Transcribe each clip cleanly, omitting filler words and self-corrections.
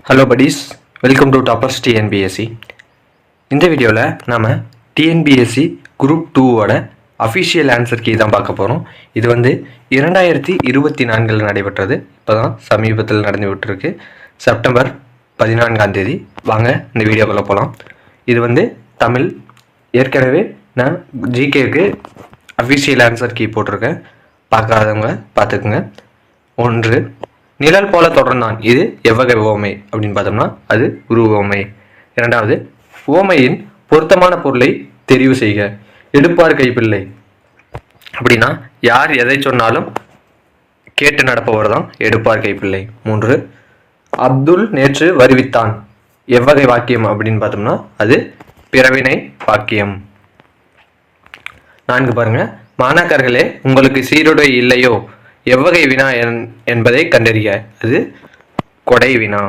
Hello buddies, welcome to toppers TNPSC. இந்த வீடியோவில் நாம் டிஎன்பிஎஸ்சி குரூப் 2ஓட அஃபிஷியல் ஆன்சர் கீ தான் பார்க்க போகிறோம். இது 2024 நடைபெற்றது. இப்போ தான் சமீபத்தில் நடந்து விட்டுருக்கு, செப்டம்பர் 14 வாங்க இந்த வீடியோக்குள்ளே போகலாம். இது தமிழ். ஏற்கனவே நான் ஜிகேக்கு அஃபிஷியல் ஆன்சர் கீ போட்டிருக்கேன், பார்க்காதவங்க பார்த்துக்குங்க. 1. நிழல் போல தொடர்ந்தான், இது எவ்வகை உவமை அப்படின்னு பார்த்தோம்னா அது உருவமை. 2வது, உவமையின் பொருத்தமான பொருளை தெரிவு செய்க. எடுப்பார் கைப்பிள்ளை அப்படின்னா யார் எதை சொன்னாலும் கேட்டு நடப்பவர் தான் எடுப்பார் கைப்பிள்ளை. 3. அப்துல் நேற்று வருவித்தான், எவ்வகை வாக்கியம் அப்படின்னு பார்த்தோம்னா அது பிறவினை வாக்கியம். 4 பாருங்க, மாணாக்கர்களே உங்களுக்கு சீருடை இல்லையோ, எவ்வகை வினா என்பதை கண்டறிய, அது கொடை வினா.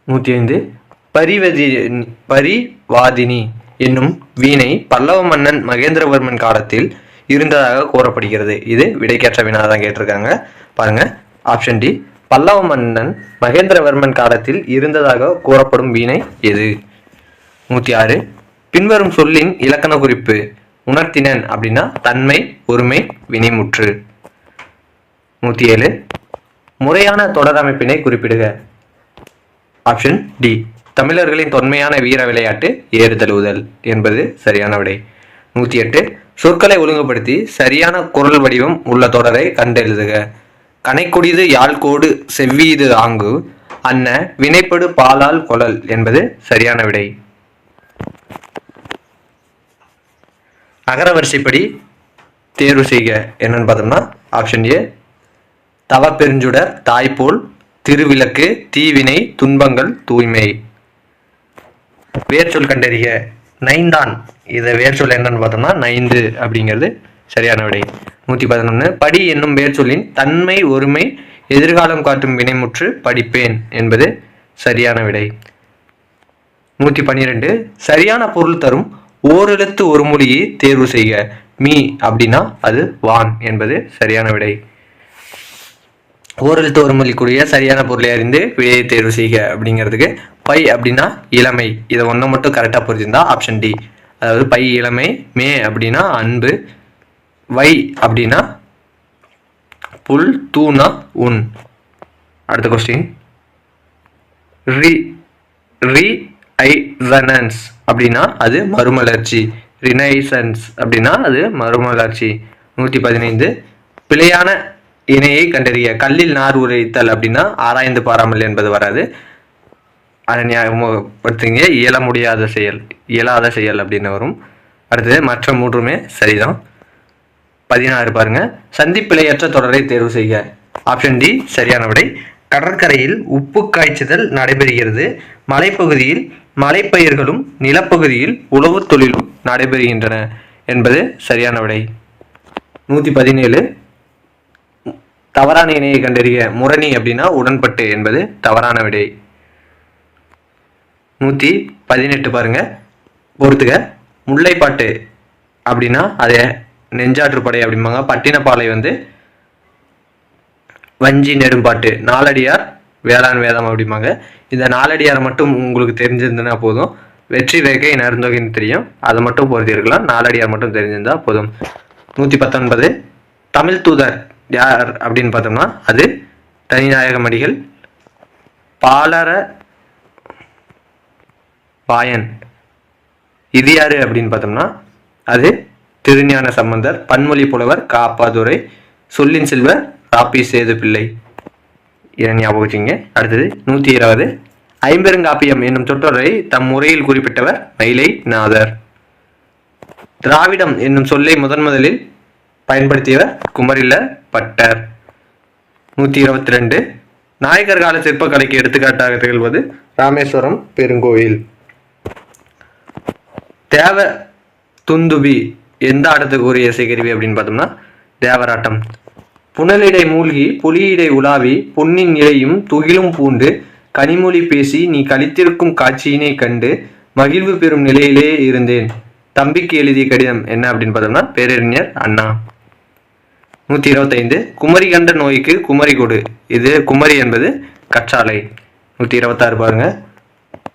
105, பரிவாதினி என்னும் வீணை பல்லவ மன்னன் மகேந்திரவர்மன் காலத்தில் இருந்ததாக கூறப்படுகிறது. இது விடைக்கேற்ற வினா தான் கேட்டிருக்காங்க. பாருங்க, ஆப்ஷன் டி, பல்லவ மன்னன் மகேந்திரவர்மன் காலத்தில் இருந்ததாக கூறப்படும் வீணை எது? 106, பின்வரும் சொல்லின் இலக்கண குறிப்பு. உணர்த்தினன் அப்படின்னா தன்மை, ஒருமை, வினைமுற்று. 107, முறையான தொடர் அமைப்பினை குறிப்பிடுக. ஆப்ஷன் டி, தமிழர்களின் தொன்மையான வீர விளையாட்டு ஏறுதழுவுதல் என்பது சரியான விடை. 108, சொற்களை ஒழுங்குபடுத்தி சரியான குரல் வடிவம் உள்ள தொடரை கண்டெழுதுக. கனைக்குடிது யாழ்கோடு செவ்வீது ஆங்கு அன்ன வினைப்படு பாலால் கொளல் என்பது சரியான விடை. அகரவரிசைப்படி தேர்வு செய்க என்னன்னு பார்த்தோம்னா ஆப்ஷன் ஏ, தவ பெருஞ்சுடர், தாய்போல், திருவிளக்கு, தீவினை, துன்பங்கள், தூய்மை. வேர்ச்சொல் கண்டறிக. நைந்தான், இதை வேர்ச்சொல் என்னன்னு பார்த்தோம்னா நைந்து அப்படிங்கிறது சரியான விடை. 111, படி என்னும் வேர்ச்சொல்லின் தன்மை, ஒருமை, எதிர்காலம் காட்டும் வினைமுற்று படிப்பேன் என்பது சரியான விடை. 112, சரியான பொருள் தரும் ஓரெழுத்து ஒரு மொழியை தேர்வு செய்க. மீ அப்படின்னா அது வான் என்பது சரியான விடை. ஓரெழுத்து ஒரு மொழிக்குரிய சரியான பொருளை அறிந்து விடையை தேர்வு செய்க அப்படிங்கிறதுக்கு பை அப்படின்னா இளமை, இதை ஒன்றை மட்டும் கரெக்டாக புரிஞ்சிருந்தா ஆப்ஷன் டி, அதாவது பை இளமை. மே அப்படின்னா அன்பு. வை அப்படின்னா புல். தூணா உன். அடுத்த கொஸ்டின், ரிஐசனன்ஸ் அப்படின்னா அது மறுமலர்ச்சி. ரினைசன்ஸ் அப்படின்னா அது மறுமலர்ச்சி. 115, பிழையான இணையை கண்டறிய. கல்லில் நார் உரைத்தல் அப்படின்னா ஆராய்ந்து பாராமல் என்பது வராது, அதை ஞாபகப்படுத்துங்க. இயலாத செயல் அப்படின்னு வரும். அடுத்தது மற்ற 3மே சரிதான். 16 பாருங்க, சந்திப்பிழையற்ற தொடரை தேர்வு செய்க. ஆப்ஷன் டி சரியான விடை. கடற்கரையில் உப்பு காய்ச்சுதல் நடைபெறுகிறது. மலைப்பகுதியில் மலைப்பயிர்களும் நிலப்பகுதியில் உழவு தொழிலும் நடைபெறுகின்றன என்பது சரியான விடை. 117, தவறான இணையை கண்டறிய. முரணி அப்படின்னா உடன்பட்டு என்பது தவறான விடை. 118 பாருங்க, பொறுத்துக. முல்லைப்பாட்டு அப்படின்னா அதே நெஞ்சாற்றுப்படை அப்படிம்பாங்க. பட்டினப்பாலை வஞ்சி நெடும்பாட்டு. நாலடியார் வேளாண் வேதம் அப்படிம்பாங்க. இந்த நாலடியாரை மட்டும் உங்களுக்கு தெரிஞ்சிருந்ததுன்னா போதும். வெற்றி ரேகை நருந்தொகைன்னு தெரியும், அதை மட்டும் பொறுத்து இருக்கலாம். நாலடியார் மட்டும் தெரிஞ்சிருந்தா போதும். 119, தமிழ் தூதர் யார் அப்படின்னு பார்த்தோம்னா அது தனிநாயகமடிகள். பாலர பாயன் இது யாரு அப்படின்னு பார்த்தோம்னா அது திருஞான சம்பந்தர். பன்மொழி புலவர் காப்பாதுரை. சொல்லின் செல்வர் ராப்பி சேது பிள்ளை. இதை ஞாபகம் வச்சுங்க. அடுத்தது 120, ஐம்பெருங்காப்பியம் என்னும் சொற்றொடரை தம் முறையில் குறிப்பிட்டவர் மயிலை நாதர். திராவிடம் என்னும் சொல்லை முதலில் பயன்படுத்தியவர் குமரில பட்டர். 122, நாயக்கர் கால சிற்பக்கலைக்கு எடுத்துக்காட்டாக திகழ்வது ராமேஸ்வரம் பெருங்கோயில். தேவ துந்துபி எந்த ஆட்டத்துக்குரிய இசைக்கருவி அப்படின்னு பார்த்தோம்னா தேவராட்டம். புனலிடை மூழ்கி புலியிடை உலாவி பொன்னின் இலையும் துகிலும் பூண்டு கனிமொழி பேசி நீ கழித்திருக்கும் காட்சியினை கண்டு மகிழ்வு பெறும் நிலையிலே இருந்தேன். தம்பிக்கு எழுதிய கடிதம் என்ன அப்படின்னு பார்த்தோம்னா பேரறிஞர் அண்ணா. 125 குமரி கண்ட நோய்க்கு குமரி கொடு. இது குமரி என்பது கற்றாழை. 126 பாருங்க.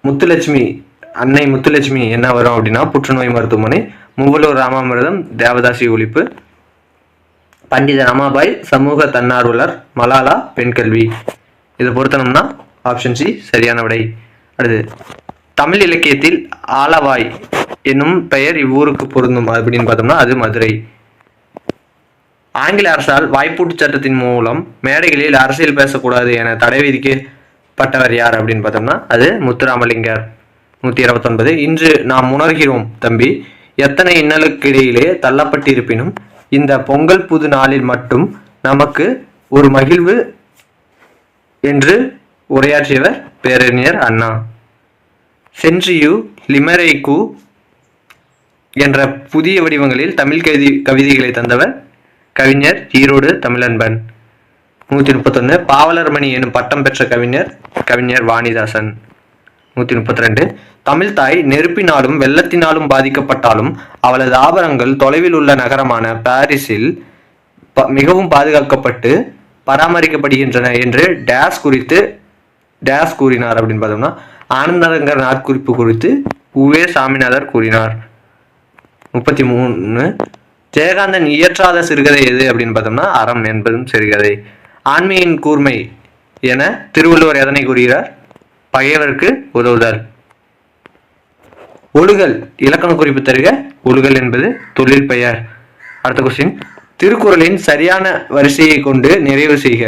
முத்துலட்சுமி அன்னை முத்துலட்சுமி என்ன வரும் அப்படின்னா புற்றுநோய் மருத்துவமனை. மூவலூர் ராமாமிர்தம் தேவதாசி ஒழிப்பு. பண்டித ரமாபாய் சமூக தன்னார்வலர். மலாலா பெண் கல்வி. இதை பொருத்தனம்னா ஆப்ஷன் சி சரியான விடை. அடுத்து தமிழ் இலக்கியத்தில் ஆலவாய் என்னும் பெயர் இவ்வூருக்கு பொருந்தும் அப்படின்னு பார்த்தோம்னா அது மதுரை. ஆங்கில அரசால் வாய்ப்பூட்டு சட்டத்தின் மூலம் மேடைகளில் அரசியல் பேசக்கூடாது என தடை விதிக்கப்பட்டவர் யார் அப்படின்னு பார்த்தோம்னா அது முத்துராமலிங்கர். 129 இன்று நாம் உணர்கிறோம் தம்பி, எத்தனை இன்னலுக்கிடையிலே தள்ளப்பட்டிருப்பினும் இந்த பொங்கல் புது நாளில் மட்டும் நமக்கு ஒரு மகிழ்வு என்று உரையாற்றியவர் பேரறிஞர் அண்ணா. சென்றியு லிமரைக்கு என்ற புதிய வடிவங்களில் தமிழ் கவிதைகளை தந்தவர் கவிஞர் ஈரோடு தமிழன்பன். 131 பாவலர் மணி எனும் பட்டம் பெற்ற கவிஞர் வாணிதாசன். 132 தமிழ் தாய் நெருப்பினாலும் வெள்ளத்தினாலும் பாதிக்கப்பட்டாலும் அவளது ஆபரணங்கள் தொலைவில் உள்ள நகரமான பாரிஸில் மிகவும் பாதுகாக்கப்பட்டு பராமரிக்கப்படுகின்றன என்று டேஸ் குறித்து டேஸ் கூறினார் அப்படின்னு பார்த்தோம்னா ஆனந்தங்கர் நாட்குறிப்பு குறித்து உவே சாமிநாதர் கூறினார். 33 ஜெயகாந்தன் இயற்றாத சிறுகதை எது அப்படின்னு பார்த்தோம்னா அறம் என்பதும் சிறுகதை. ஆண்மையின் கூர்மை என திருவள்ளுவர் எதனை கூறுகிறார்? பகைவருக்கு உதவுதல். ஒழுகல் இலக்கண குறிப்பு தருக. ஒழுகல் என்பது தொழில் பெயர். அடுத்த கொஸ்டின் திருக்குறளின் சரியான வரிசையை கொண்டு நிறைவு செய்க.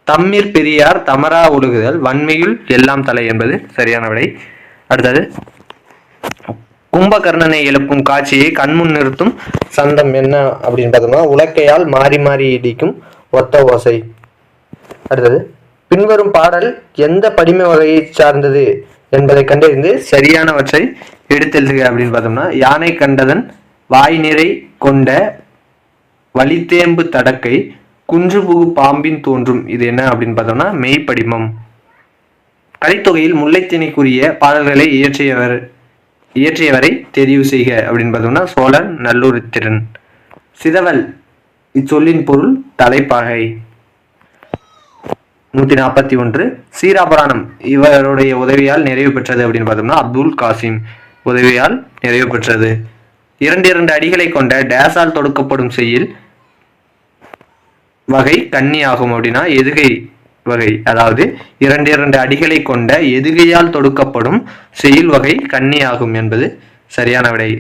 தம்மிற் பெரியார் தமரா ஒழுகுதல் வன்மையுள் எல்லாம் தலை என்பது சரியான விடை. அடுத்தது கும்பகர்ணனை எழுப்பும் காட்சியை கண்முன் நிறுத்தும் சந்தம் என்ன அப்படின்னு பார்த்தோம்னா உலக்கையால் மாறி மாறி இடிக்கும் ஒத்த ஓசை. அடுத்தது பின்வரும் பாடல் எந்த படிம வகையை சார்ந்தது என்பதை கண்டறிந்து சரியானவற்றை எடுத்தெழுதுக அப்படின்னு பார்த்தோம்னா யானை கண்டதன் வாய் நிறை கொண்ட வலித்தேம்பு தடக்கை குன்று புகு பாம்பின் தோன்றும். இது என்ன அப்படின்னு பார்த்தோம்னா மெய்ப்படிமம். கலித்தொகையில் முல்லைத்திணைக்குரிய பாடல்களை இயற்றியவரை தெரிவு செய்க அப்படின்னு பார்த்தோம்னா சோழன் நல்லூரித்திரன். சிதவல் இச்சொல்லின் பொருள் தலைப்பாகை. 141 சீராபுராணம் இவருடைய உதவியால் நிறைவு பெற்றது அப்படின்னு பார்த்தோம்னா அப்துல் காசிம் உதவியால் நிறைவு பெற்றது. 2 அடிகளை கொண்ட டேஸால் தொடுக்கப்படும் செய்யுள் வகை கன்னி ஆகும் அப்படின்னா எதுகை வகை. அதாவது 2 அடிகளை கொண்ட எதுகையால் தொடுக்கப்படும் செய்யுள் வகை கன்னி ஆகும் என்பது சரியான விடை.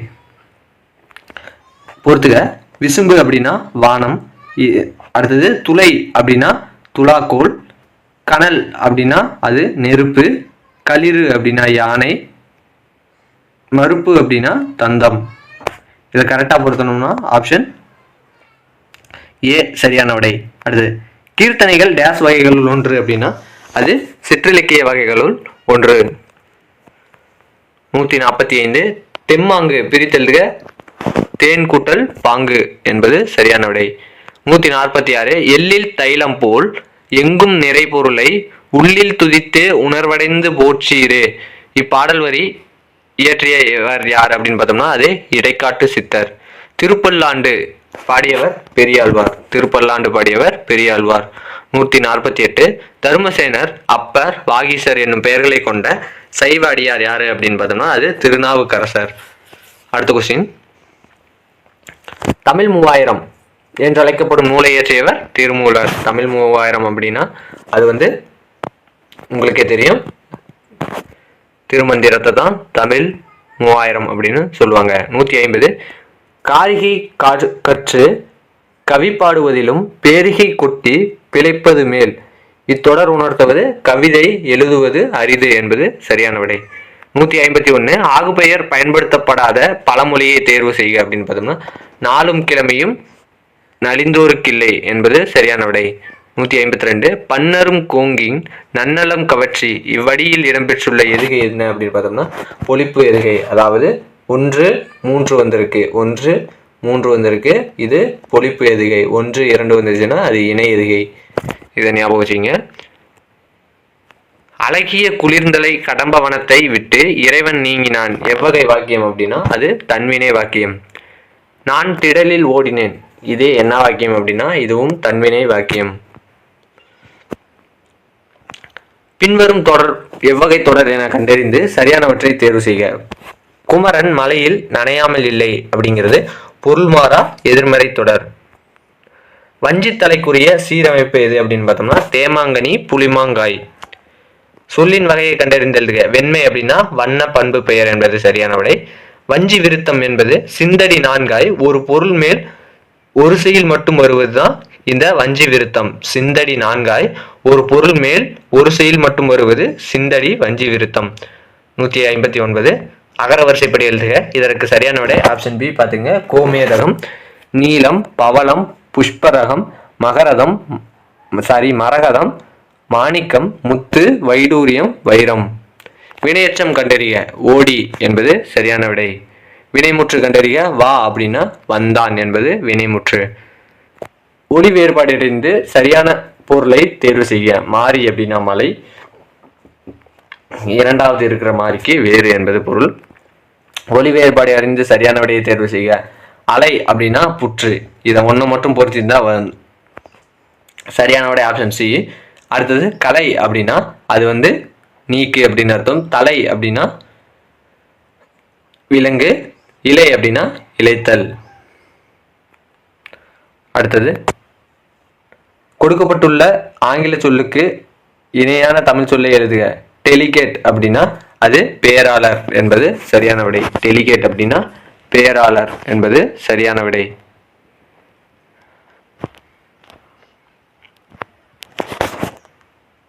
பொறுத்துக விசும்பு அப்படின்னா வானம். அடுத்தது துளை அப்படின்னா துலாக்கோல். கனல் அப்படின்னா அது நெருப்பு. களிறு அப்படின்னா யானை. மறுப்பு அப்படின்னா தந்தம். இதை கரெக்டாக பொருத்தணும்னா ஆப்ஷன் ஏ சரியான விடை. அடுத்து கீர்த்தனைகள் டேஸ் வகைகளுள் ஒன்று அப்படின்னா அது சிற்றிலக்கிய வகைகளுள் ஒன்று. 145 தெம்மாங்கு பிரித்தெழுதுக. தேன் கூட்டல் பாங்கு என்பது சரியான விடை. 146 எள்ளில் தைலம் போல் எங்கும் நிறை பொருளை உள்ளில் துதித்து உணர்வடைந்து போற்றீரே. இப்பாடல் வரி இயற்றியவர் யார் அப்படின்னு பார்த்தோம்னா அது இடைக்காட்டு சித்தர். திருப்பல்லாண்டு பாடியவர் பெரியாழ்வார். திருப்பல்லாண்டு பாடியவர் பெரியாழ்வார். 148 தர்மசேனர் அப்பர் வாகீசர் என்னும் பெயர்களை கொண்ட சைவ அடியார் யாரு அப்படின்னு பார்த்தோம்னா அது திருநாவுக்கரசர். அடுத்த கொஸ்டின் தமிழ் 3000 என்று அழைக்கப்படும் நூலை இயற்றியவர் திருமூலர். தமிழ் 3000 அப்படின்னா அது உங்களுக்கே தெரியும் திருமந்திரத்தை தான் தமிழ் 3000 அப்படின்னு சொல்லுவாங்க. 150 காரிகை கற்று கவி பாடுவதிலும் பேரிகை கொட்டி பிழைப்பது மேல் இத்தொடர் உணர்த்துவது கவிதை எழுதுவது அரிது என்பது சரியான விடை. 151 ஆகுபெயர் பயன்படுத்தப்படாத பழமொழியை தேர்வு செய்க அப்படின்னு பார்த்தோம்னா நாளும் கிழமையும் நலிந்தோருக்கில்லை என்பது சரியான விடை. 152 பன்னரும் கோங்கின் நன்னலம் கவற்றி இவ்வடியில் இடம்பெற்றுள்ள எதுகை என்ன அப்படின்னு பார்த்தோம்னா பொழிப்பு எதுகை. அதாவது 1 3 வந்திருக்கு, 1 3 வந்திருக்கு, இது பொழிப்பு எதுகை. 1 2 வந்துருச்சுன்னா அது இணை எதுகை. இதை ஞாபகம் வச்சுங்க. அழகிய குளிர்ந்தலை கடம்பவனத்தை விட்டு இறைவன் நீங்கினான் எவ்வகை வாக்கியம் அப்படின்னா அது தன்வினை வாக்கியம். நான் திடலில் ஓடினேன் இது என்ன வாக்கியம் அப்படின்னா இதுவும் தன்வினை வாக்கியம். பின்வரும் தொடர் எவ்வகை தொடர் என கண்டறிந்து சரியானவற்றை தேர்வு செய்க. குமரன் மலையில் நனையாமல் இல்லை அப்படிங்கிறது பொருள்மாறா எதிர்மறை தொடர். வஞ்சித்தலைக்குரிய சீரமைப்பு எது அப்படின்னு பார்த்தோம்னா தேமாங்கனி புளிமாங்காய். சொல்லின் வகையை கண்டறிந்தெழுதுக. வெண்மை அப்படின்னா வண்ண பண்பு பெயர் என்பது சரியான விடை. வஞ்சி விருத்தம் என்பது சிந்தடி நான்காய் ஒரு பொருள் மேல் ஒரு செயல் மட்டும் வருவதுதான் இந்த வஞ்சி விருத்தம். சிந்தடி நான்காய் ஒரு பொருள் மேல் ஒரு செயல் மட்டும் வருவது சிந்தடி வஞ்சி விருத்தம். 159. அகர வரிசைப்படி எழுதுக. இதற்கு சரியான விடை ஆப்ஷன் பி பாத்துங்க. கோமேதகம், நீலம், பவளம், புஷ்பரகம், மரகதம், மாணிக்கம், முத்து, வைடூரியம், வைரம். வினையச்சம் கண்டறிக. ஓடி என்பது சரியான விடை. வினைமுற்று கண்டறிக. வா அப்படின்னா வந்தான் என்பது வினைமுற்று. ஒளி வேறுபாடு அறிந்து சரியான பொருளை தேர்வு செய்ய. மாறி அப்படின்னா மலை, இரண்டாவது இருக்கிற மாறிக்கு வேறு என்பது பொருள். ஒளி வேறுபாடு அறிந்து சரியான விடையை தேர்வு செய்ய. அலை அப்படின்னா புற்று. இதை ஒன்று மட்டும் பொறுத்திருந்தா சரியான விடை ஆப்ஷன் சி. அடுத்தது கலை அப்படின்னா அது நீக்கு அப்படின்னு அர்த்தம். தலை அப்படின்னா விலங்கு, இலை அப்படின்னா இலைத்தல். அடுத்தது கொடுக்கப்பட்டுள்ள ஆங்கில சொல்லுக்கு இணையான தமிழ் சொல்லை எழுதுக. டெலிகேட் அப்படின்னா அது பேராளர் என்பது சரியான விடை. டெலிகேட் அப்படின்னா பேராளர் என்பது சரியான விடை.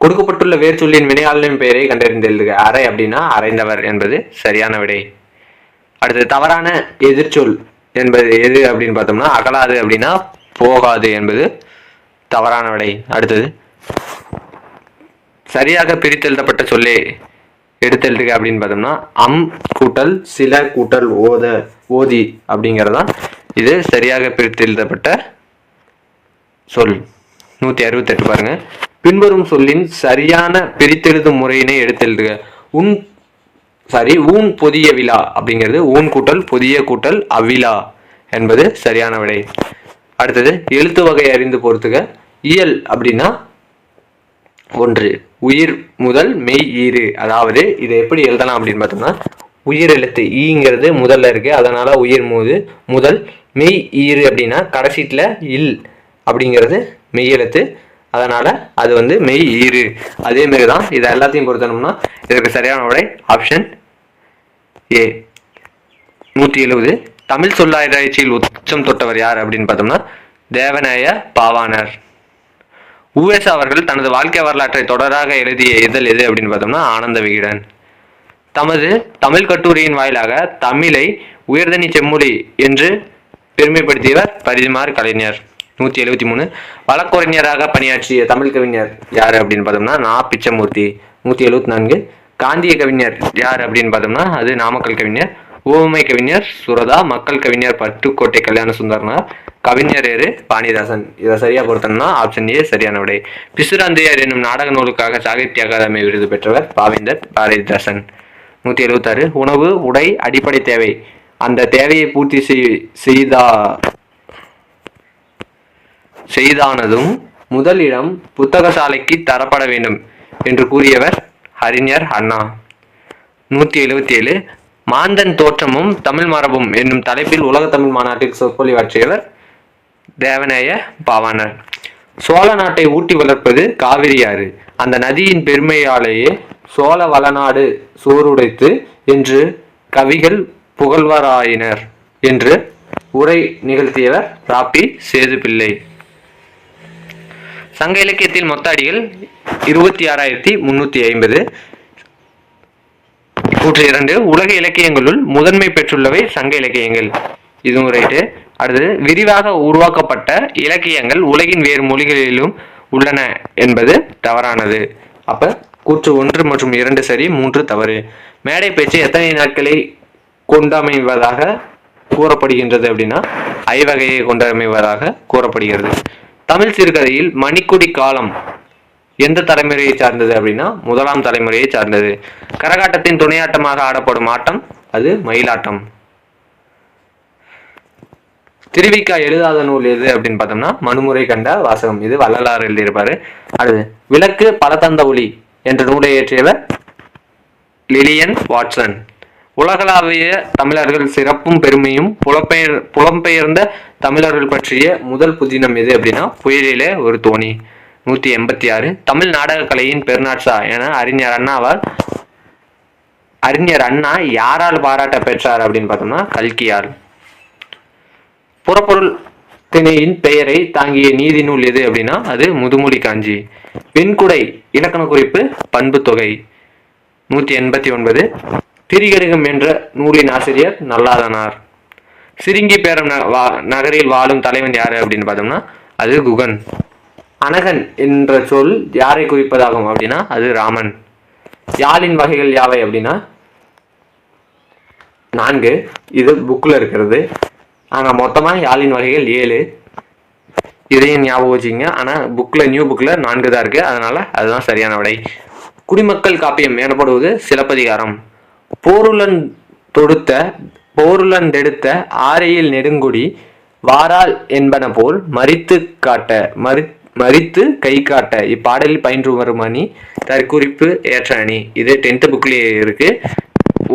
கொடுக்கப்பட்டுள்ள வேர் சொல்லின் வினையாளரின் பெயரை கண்டறிந்து எழுதுக. அரை அப்படின்னா அரைந்தவர் என்பது சரியான விடை. அடுத்தது தவறான எதிர்ச்சொல் என்பது எது அப்படின்னு பார்த்தோம்னா அகலாது அப்படின்னா போகாது என்பது தவறான விடை. அடுத்தது சரியாக பிரித்தெழுதப்பட்ட சொல்லே எடுத்தெழுதுக அப்படின்னு பார்த்தோம்னா அம் கூட்டல் சில கூட்டல் ஓதி அப்படிங்கிறதான் இது சரியாக பிரித்தெழுதப்பட்ட சொல். 168 பாருங்க. பின்வரும் சொல்லின் சரியான பிரித்தெழுதும் முறையினை எடுத்தெழுதுக. ஊன் பொதிய விழா அப்படிங்கிறது ஊன் கூட்டல் பொதிய கூட்டல் அவ்விழா என்பது சரியான விடை. அடுத்தது எழுத்து வகை அறிந்து பொறுத்துக. இயல் அப்படின்னா 1 உயிர் முதல் மெய் ஈறு. அதாவது இதை எப்படி எழுதலாம் அப்படின்னு பார்த்தோம்னா உயிர் எழுத்து ஈங்கிறது முதல்ல இருக்கு, அதனால உயிர் முதல். மெய் ஈறு அப்படின்னா கடைசீட்டில் இல் அப்படிங்கிறது மெய் எழுத்து, அதனால அது மெய் ஈறு. அதே மாதிரி தான் இதை எல்லாத்தையும் பொறுத்தனோம்னா இதற்கு சரியான விடை ஆப்ஷன் ஏ. 170 தமிழ் சொல்லாராய்ச்சியில் உச்சம் தொட்டவர் யார் அப்படின்னு பார்த்தோம்னா தேவநாய பாவாணர். உவேசா அவர்கள் தனது வாழ்க்கை வரலாற்றை தொடராக எழுதிய இதழ் எது அப்படின்னு பார்த்தோம்னா ஆனந்த விகடன். தமது தமிழ் கட்டுரையின் வாயிலாக தமிழை உயர்தனி செம்மொழி என்று பெருமைப்படுத்தியவர் பரிதிமார் கலைஞர். 173 வழக்கறிஞராக பணியாற்றிய தமிழ் கவிஞர் யார் அப்படின்னு பார்த்தோம்னா நா. பிச்சமூர்த்தி. 174 காந்திய கவிஞர் யார் அப்படின்னு பார்த்தோம்னா அது நாமக்கல் கவிஞர். ஓமை கவிஞர் சுரதா. மக்கள் கவிஞர் பட்டுக்கோட்டை கல்யாண சுந்தரனார். கவிஞர் பாணிதாசன். இதை சரியா பொறுத்தோம்னா ஆப்ஷன் ஏ சரியான விடை. பிசுராந்தையார் என்னும் நாடக நூலுக்காக சாகித்ய அகாதமி விருது பெற்றவர் பாவேந்தர் பாரதிதாசன். 176 உணவு உடை அடிப்படை தேவை. அந்த தேவையை பூர்த்தி செய்தானதும் முதலிடம் புத்தகசாலைக்கு தரப்பட வேண்டும் என்று கூறியவர் அறிஞர் அண்ணா. 177 மாந்தன் தோற்றமும் தமிழ் மரபும் என்னும் தலைப்பில் உலக தமிழ் மாநாட்டில் சொற்பொழிவாற்றியவர் தேவநாய பாவாணர். சோழ நாட்டை ஊட்டி வளர்ப்பது காவிரி ஆறு. அந்த நதியின் பெருமையாலேயே சோழ வளநாடு சோறுடைத்து என்று கவிகள் புகழ்வராயினர் என்று உரை நிகழ்த்தியவர் ராப்பி சேதுப்பிள்ளை. சங்க இலக்கியத்தில் மொத்த அடிகள் 26,350. 2 உலக இலக்கியங்களுள் முதன்மை பெற்றுள்ளவை சங்க இலக்கியங்கள். இதுவும் ரைட்டு. அடுத்தது விரிவாக உருவாக்கப்பட்ட இலக்கியங்கள் உலகின் வேறு மொழிகளிலும் உள்ளன என்பது தவறானது. அப்ப கூற்று 1 மற்றும் 2 சரி, 3 தவறு. மேடை பேச்சு எத்தனை நாட்களை கொண்டமைவதாக கூறப்படுகின்றது அப்படின்னா ஐவகையை கொண்டமைவதாக கூறப்படுகிறது. தமிழ் சிறுகதையில் மணிக்குடி காலம் எந்த தலைமுறையை சார்ந்தது அப்படின்னா 1ஆம் தலைமுறையை சார்ந்தது. கரகாட்டத்தின் துணையாட்டமாக ஆடப்படும் ஆட்டம் அது மயிலாட்டம். திருவிக்கா எழுதாத நூல் எது அப்படின்னு பார்த்தோம்னா மனுமுறை கண்ட வாசகம். இது வள்ளலார் எழுதியிருப்பாரு. அடுத்து விளக்கு பல தந்த ஒளி என்ற நூலை இயற்றியவர் லிலியன் வாட்சன். உலகளாவிய தமிழர்கள் சிறப்பும் பெருமையும் புலம்பெயர்ந்த தமிழர்கள் பற்றிய முதல் புதினம் எது அப்படின்னா புயலிலே ஒரு தோணி. 186. தமிழ் நாடக கலையின் பெருநாட்சா என அறிஞர் அண்ணா யாரால் பாராட்ட பெற்றார் அப்படின்னு பார்த்தோம்னா கல்கியால். புறப்பொருள் திணையின் பெயரை தாங்கிய நீதி நூல் எது அப்படின்னா அது முதுமொழி காஞ்சி. வெண்குடை இலக்கண குறிப்பு பண்பு தொகை. 189. திரிகடுகம் என்ற நூலின் ஆசிரியர் நல்லாதனார். சிரிங்கி பேரம் நகரில் வாழும் தலைவன் யாரு அப்படின்னு பார்த்தோம்னா அது குகன். அனகன் என்ற சொல் யாரை குறிப்பதாகும் அப்படின்னா அது ராமன். யாழின் வகைகள் யாவை அப்படின்னா 4. இது புக்கில் இருக்கிறது. ஆனால் மொத்தமாக யாழின் வகைகள் 7. இதையும் ஞாபகம் வச்சுங்க. ஆனால் நியூ புக்கில் 4 தான் இருக்குது. அதனால் அதுதான் சரியான விடை. குடிமக்கள் காப்பியம் எனப்படுவது சிலப்பதிகாரம். போருளந்தெடுத்த ஆரையில் நெடுங்குடி வாரால் என்பன போல் மறித்து கை காட்ட இப்பாடலில் பயின்று வரும் அணி தற்குறிப்பு ஏற்ற அணி. இது 10th புக்லேயே இருக்கு.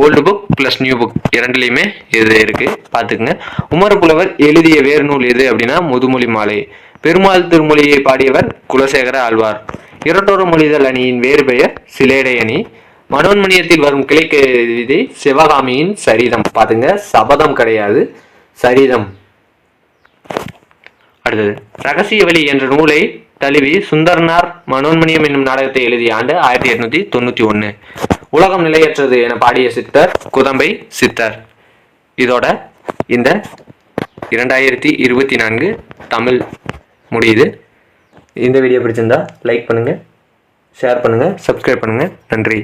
Old book plus new book இரண்டுலையுமே இது இருக்கு, பார்த்துக்குங்க. உமரப்புலவர் எழுதிய வேறு நூல் எது அப்படின்னா முதுமொழி மாலை. பெருமாள் திருமொழியை பாடியவர் குலசேகர ஆழ்வார். இரட்டோர மொழிதல் அணியின் வேறு பெயர் சிலேடை அணி. மனோன்மணியத்தில் வரும் கிளைக்கு விதி சிவகாமியின் சரிதம். பார்த்துங்க, சபதம் கிடையாது, சரிதம். அடுத்தது ரகசிய வழி என்ற நூலை தழுவி சுந்தரனார் மனோன்மணியம் என்னும் நாடகத்தை எழுதிய ஆண்டு 1891. உலகம் நிலையற்றது என பாடிய சித்தர் குதம்பை சித்தர். இதோட இந்த 2024 தமிழ் முடியுது. இந்த வீடியோ பிடிச்சிருந்தா லைக் பண்ணுங்க, ஷேர் பண்ணுங்க, சப்ஸ்கிரைப் பண்ணுங்க. நன்றி.